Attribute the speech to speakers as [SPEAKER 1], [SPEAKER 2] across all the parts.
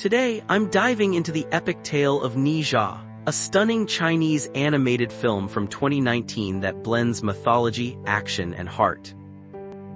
[SPEAKER 1] Today, I'm diving into the epic tale of Ne Zha, a stunning Chinese animated film from 2019 that blends mythology, action, and heart.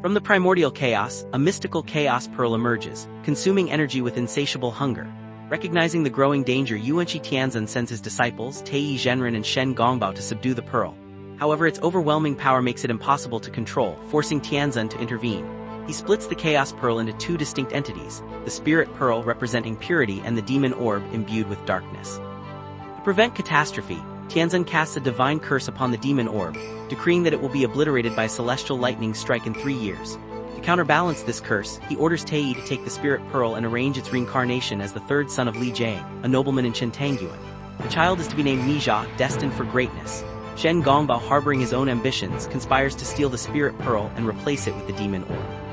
[SPEAKER 1] From the primordial chaos, a mystical chaos pearl emerges, consuming energy with insatiable hunger. Recognizing the growing danger, Yuanqi Tianzan sends his disciples, Tei Zhenren and Shen Gongbao, to subdue the pearl. However, its overwhelming power makes it impossible to control, forcing Tianzan to intervene. He splits the Chaos Pearl into two distinct entities, the Spirit Pearl representing purity and the Demon Orb imbued with darkness. To prevent catastrophe, Tianzan casts a divine curse upon the Demon Orb, decreeing that it will be obliterated by a celestial lightning strike in 3 years. To counterbalance this curse, he orders Tei to take the Spirit Pearl and arrange its reincarnation as the third son of Li Jiang, a nobleman in Chentangyuan. The child is to be named Ne Zha, destined for greatness. Shen Gongbao, harboring his own ambitions, conspires to steal the Spirit Pearl and replace it with the Demon Orb.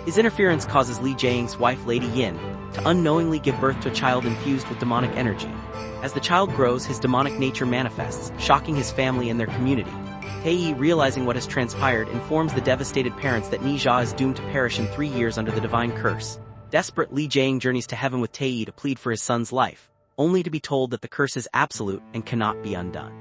[SPEAKER 1] His interference causes Li Jiang's wife Lady Yin to unknowingly give birth to a child infused with demonic energy. As the child grows, his demonic nature manifests, shocking his family and their community. Tei, realizing what has transpired, informs the devastated parents that Ne Zha is doomed to perish in 3 years under the divine curse. Desperate, Li Jiang journeys to heaven with Tei to plead for his son's life, only to be told that the curse is absolute and cannot be undone.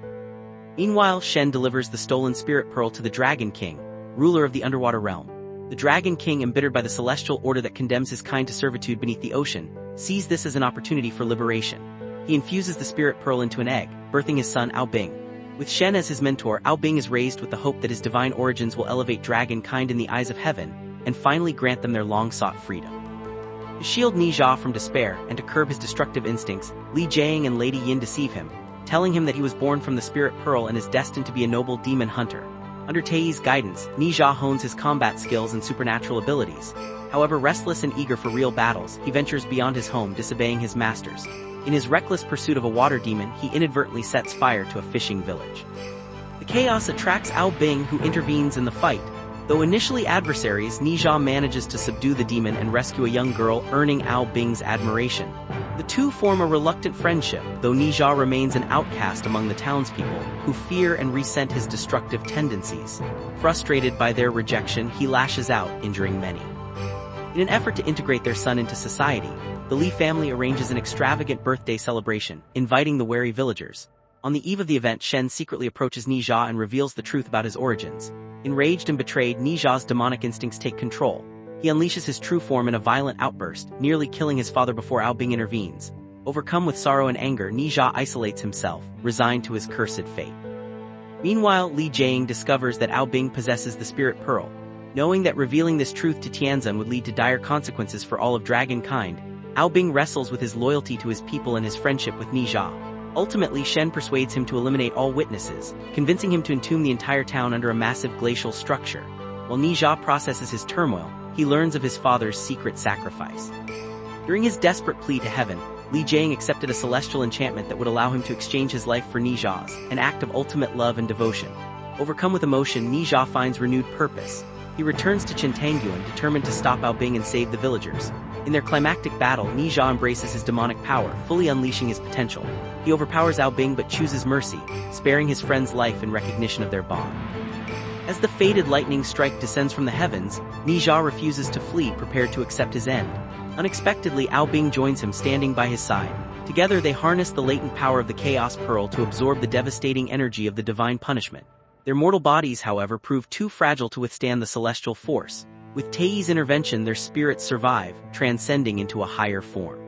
[SPEAKER 1] Meanwhile, Shen delivers the stolen Spirit Pearl to the Dragon King, ruler of the underwater realm. The Dragon King, embittered by the celestial order that condemns his kind to servitude beneath the ocean, sees this as an opportunity for liberation. He infuses the Spirit Pearl into an egg, birthing his son Ao Bing. With Shen as his mentor, Ao Bing is raised with the hope that his divine origins will elevate dragon kind in the eyes of heaven, and finally grant them their long-sought freedom. To shield Ne Zha from despair and to curb his destructive instincts, Li Jiang and Lady Yin deceive him, telling him that he was born from the Spirit Pearl and is destined to be a noble demon hunter. Under Tei's guidance, Ne Zha hones his combat skills and supernatural abilities. However, restless and eager for real battles, he ventures beyond his home, disobeying his masters. In his reckless pursuit of a water demon, he inadvertently sets fire to a fishing village. The chaos attracts Ao Bing, who intervenes in the fight. Though initially adversaries, Ne Zha manages to subdue the demon and rescue a young girl, earning Ao Bing's admiration. The two form a reluctant friendship, though Ne Zha remains an outcast among the townspeople, who fear and resent his destructive tendencies. Frustrated by their rejection, he lashes out, injuring many. In an effort to integrate their son into society, the Li family arranges an extravagant birthday celebration, inviting the wary villagers. On the eve of the event, Shen secretly approaches Ne Zha and reveals the truth about his origins. Enraged and betrayed, Ne Zha's demonic instincts take control. He unleashes his true form in a violent outburst, nearly killing his father before Ao Bing intervenes. Overcome with sorrow and anger, Ne Zha isolates himself, resigned to his cursed fate. Meanwhile, Li Jiang discovers that Ao Bing possesses the Spirit Pearl. Knowing that revealing this truth to Tianzan would lead to dire consequences for all of dragon kind, Ao Bing wrestles with his loyalty to his people and his friendship with Ne Zha. Ultimately, Shen persuades him to eliminate all witnesses, convincing him to entomb the entire town under a massive glacial structure. While Ne Zha processes his turmoil, he learns of his father's secret sacrifice. During his desperate plea to heaven, Li Jiang accepted a celestial enchantment that would allow him to exchange his life for Ne Zha's, an act of ultimate love and devotion. Overcome with emotion, Ne Zha finds renewed purpose. He returns to Chentangyuan, determined to stop Ao Bing and save the villagers. In their climactic battle, Ne Zha embraces his demonic power, fully unleashing his potential. He overpowers Ao Bing but chooses mercy, sparing his friend's life in recognition of their bond. As the fated lightning strike descends from the heavens, Ne Zha refuses to flee, prepared to accept his end. Unexpectedly, Ao Bing joins him, standing by his side. Together they harness the latent power of the Chaos Pearl to absorb the devastating energy of the divine punishment. Their mortal bodies, however, prove too fragile to withstand the celestial force. With Tei's intervention, their spirits survive, transcending into a higher form.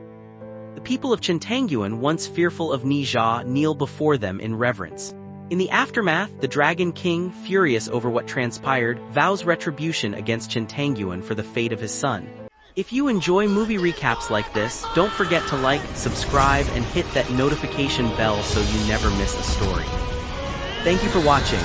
[SPEAKER 1] The people of Chentangyuan, once fearful of Ne Zha, kneel before them in reverence. In the aftermath, the Dragon King, furious over what transpired, vows retribution against Chentangyuan for the fate of his son. If you enjoy movie recaps like this, don't forget to like, subscribe, and hit that notification bell so you never miss a story. Thank you for watching.